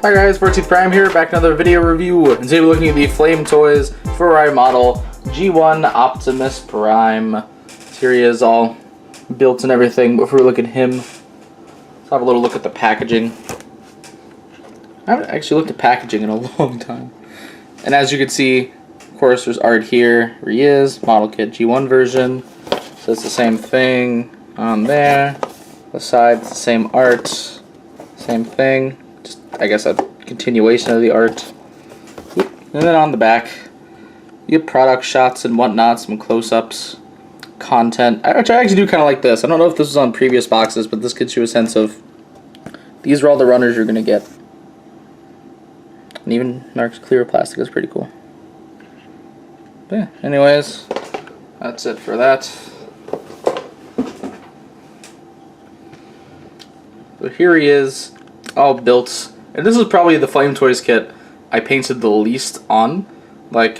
Hi guys, Prime here, back another video review, and today we're looking at the Flame Toys Furai model G1 Optimus Prime. Here he is all built and everything. Before we look at him, let's have a little look at the packaging. I haven't actually looked at packaging in a long time. And as you can see, of course, there's art here where he is, model kit G1 version. So it's the same thing on there. The side's the same art, same thing. Just, I guess, a continuation of the art. And then on the back, you get product shots and whatnot, some close-ups, content, which I actually do kind of like this. I don't know if this was on previous boxes, but this gives you a sense of these are all the runners you're going to get. And even marked clear plastic is pretty cool. But yeah, anyways, that's it for that. So here he is, all built. And this is probably the Flame Toys kit I painted the least on. Like,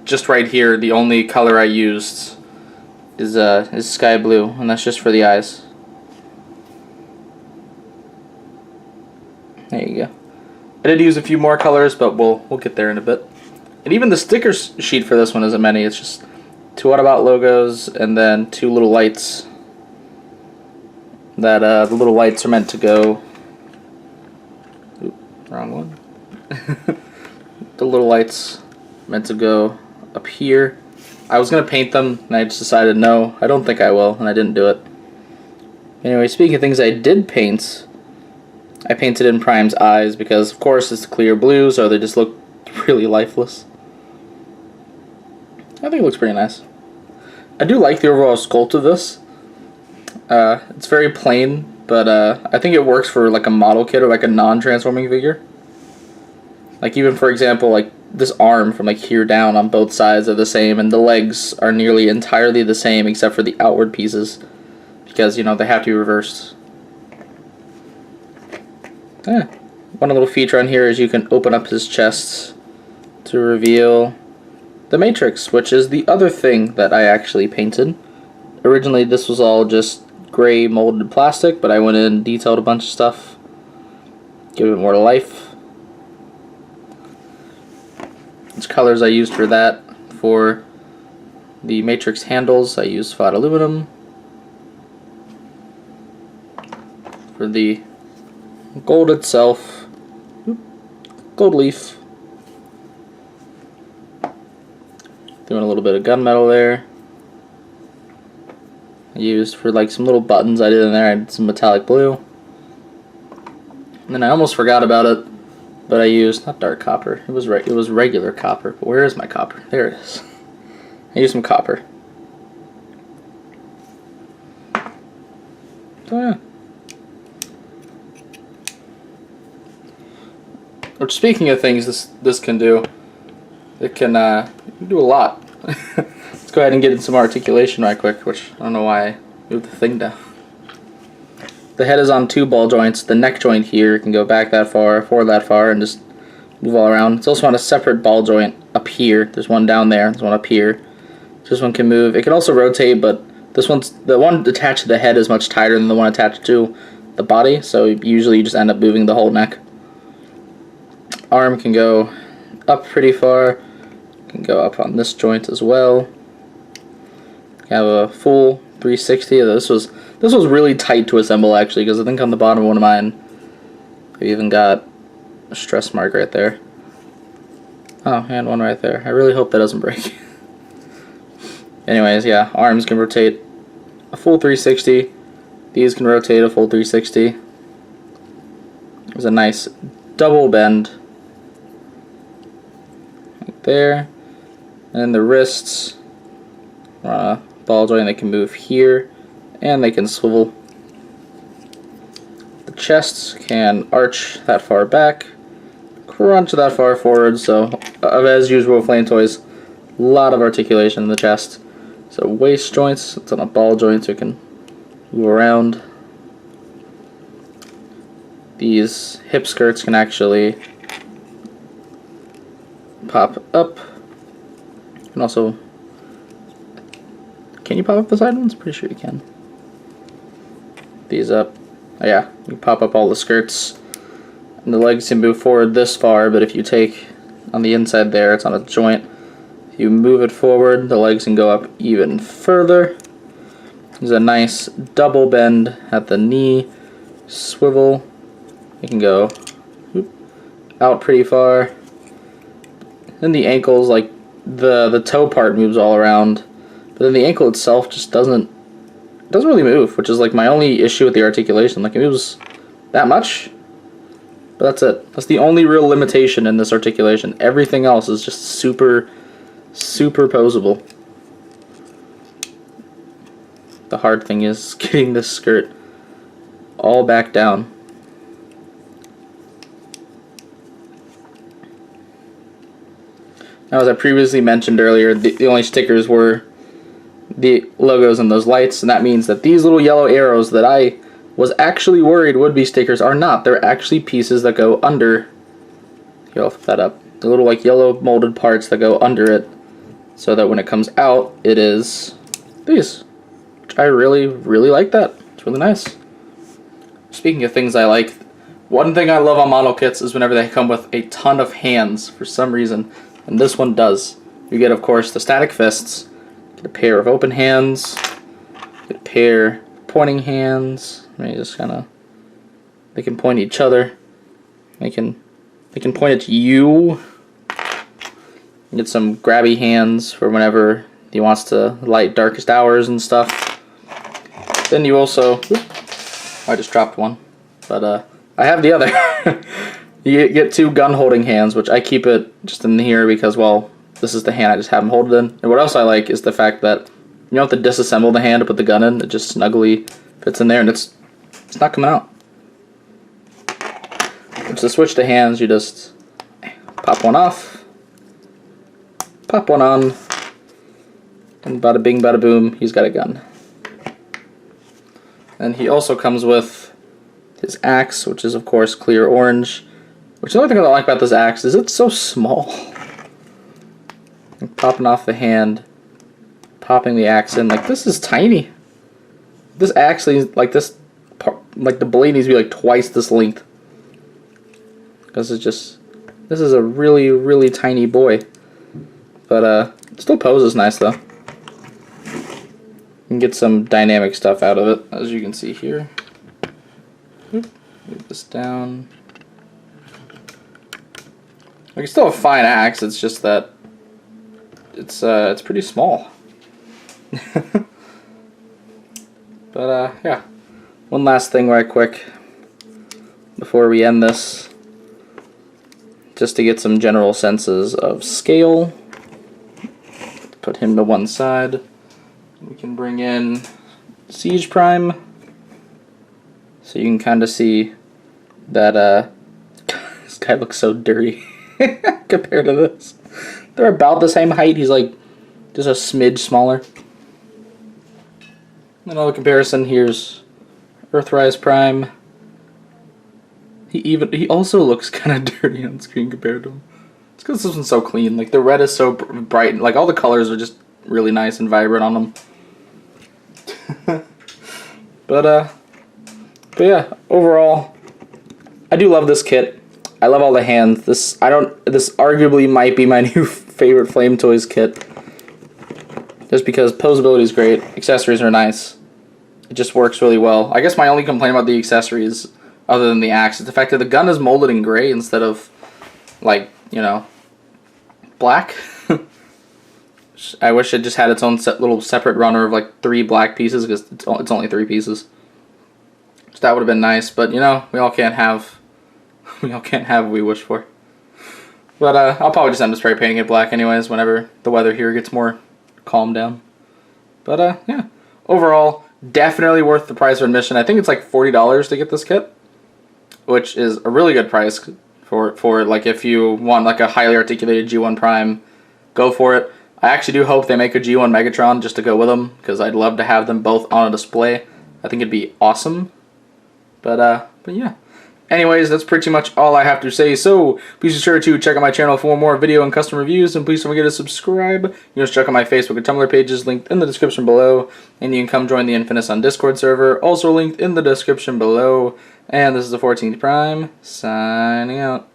just right here, the only color I used is sky blue, and that's just for the eyes. There you go. I did use a few more colors, but we'll get there in a bit. And even the sticker sheet for this one isn't many. It's just 2 What About logos and then 2 little lights. That the little lights are meant to go. Oop, wrong one. The little lights meant to go up here. I was gonna paint them, and I just decided no, I don't think I will, and I didn't do it. Anyway, speaking of things I did paint, I painted in Prime's eyes because, of course, it's clear blue, so they just look really lifeless. I think it looks pretty nice. I do like the overall sculpt of this. It's very plain, but I think it works for like a model kit or like a non-transforming figure. Like even for example, like this arm from like here down on both sides are the same, and the legs are nearly entirely the same except for the outward pieces, because you know they have to be reversed. Yeah. One little feature on here is you can open up his chest to reveal the Matrix, which is the other thing that I actually painted. Originally this was all just gray molded plastic, but I went in and detailed a bunch of stuff, give it more life. These colors I used for that. For the Matrix handles, I used flat aluminum. For the gold itself, gold leaf. Doing a little bit of gunmetal there. I used for like some little buttons I did in there, I did some metallic blue. And then I almost forgot about it, but I used, not dark copper, it was regular copper. But where is my copper? There it is. I used some copper. So yeah. Which, speaking of things this can do, it can do a lot. Let's go ahead and get in some articulation right quick, which I don't know why I moved the thing down. The head is on 2 ball joints. The neck joint here can go back that far, forward that far, and just move all around. It's also on a separate ball joint up here. There's one down there, there's one up here. This one can move. It can also rotate, but the one attached to the head is much tighter than the one attached to the body, so usually you just end up moving the whole neck. Arm can go up pretty far. Can go up on this joint as well. Have a full 360. This was really tight to assemble actually, because I think on the bottom of one of mine I even got a stress mark right there. Oh, and one right there. I really hope that doesn't break. Anyways, yeah, arms can rotate a full 360. These can rotate a full 360. There's a nice double bend right there. And then the wrists are on a ball joint. They can move here, and they can swivel. The chests can arch that far back, crunch that far forward. So, as usual, Flame Toys, a lot of articulation in the chest. So waist joints, it's on a ball joint, so it can move around. These hip skirts can actually pop up. And also, can you pop up the side ones? Pretty sure you can. These up. Oh yeah, you pop up all the skirts. And the legs can move forward this far, but if you take on the inside there, it's on a joint. If you move it forward, the legs can go up even further. There's a nice double bend at the knee, swivel. You can go out pretty far. Then the ankles, like the toe part moves all around, but then the ankle itself just doesn't really move, which is like my only issue with the articulation. Like it moves that much, but that's it. That's the only real limitation in this articulation. Everything else is just super posable. The hard thing is getting this skirt all back down. Now, as I previously mentioned earlier, the only stickers were the logos and those lights, and that means that these little yellow arrows that I was actually worried would be stickers are not. They're actually pieces that go under. Here, I'll flip that up. The little like yellow molded parts that go under it, so that when it comes out, it is these. Which I really like that. It's really nice. Speaking of things I like, one thing I love on model kits is whenever they come with a ton of hands for some reason, and this one does. You get, of course, the static fists, get a pair of open hands, get a pair of pointing hands. I mean, just kind of, they can point at each other. They can point at you. You get some grabby hands for whenever he wants to light darkest hours and stuff. Then you also, I just dropped one, but I have the other. You get two gun holding hands, which I keep it just in here because, well, this is the hand I just have them hold it in. And what else I like is the fact that you don't have to disassemble the hand to put the gun in. It just snugly fits in there, and it's not coming out. To switch the hands, you just pop one off, pop one on, and bada bing, bada boom, he's got a gun. And he also comes with his axe, which is, of course, clear orange. Which the only thing I like about this axe is it's so small. And popping off the hand, popping the axe in, like this is tiny. This actually, like this, like the blade needs to be like twice this length. Because it's just, this is a really tiny boy. But it still poses nice though. You can get some dynamic stuff out of it, as you can see here. Move this down. Like it's still a fine axe, it's just that it's pretty small. But yeah. One last thing right quick before we end this. Just to get some general senses of scale. Put him to one side. We can bring in Siege Prime. So you can kind of see that this guy looks so dirty compared to this. They're about the same height. He's like just a smidge smaller. Another comparison, here's Earthrise Prime. He also looks kind of dirty on screen compared to him. It's because this one's so clean. Like the red is so bright. Like all the colors are just really nice and vibrant on them. But yeah, overall, I do love this kit. I love all the hands. This arguably might be my new favorite Flame Toys kit. Just because posability is great, accessories are nice. It just works really well. I guess my only complaint about the accessories, other than the axe, is the fact that the gun is molded in gray instead of, like, you know, black. I wish it just had its own little separate runner of like 3 black pieces, because it's only 3 pieces. So that would have been nice, but you know, we all can't have what we wish for. But I'll probably just end up spray painting it black anyways whenever the weather here gets more calmed down. But yeah, overall, definitely worth the price of admission. I think it's like $40 to get this kit, which is a really good price for like if you want like a highly articulated G1 Prime, go for it. I actually do hope they make a G1 Megatron just to go with them, because I'd love to have them both on a display. I think it'd be awesome. But yeah. Anyways, that's pretty much all I have to say. So please be sure to check out my channel for more video and custom reviews, and please don't forget to subscribe. You can just check out my Facebook and Tumblr pages linked in the description below, and you can come join the Infamous on Discord server, also linked in the description below. And this is the 14th Prime, signing out.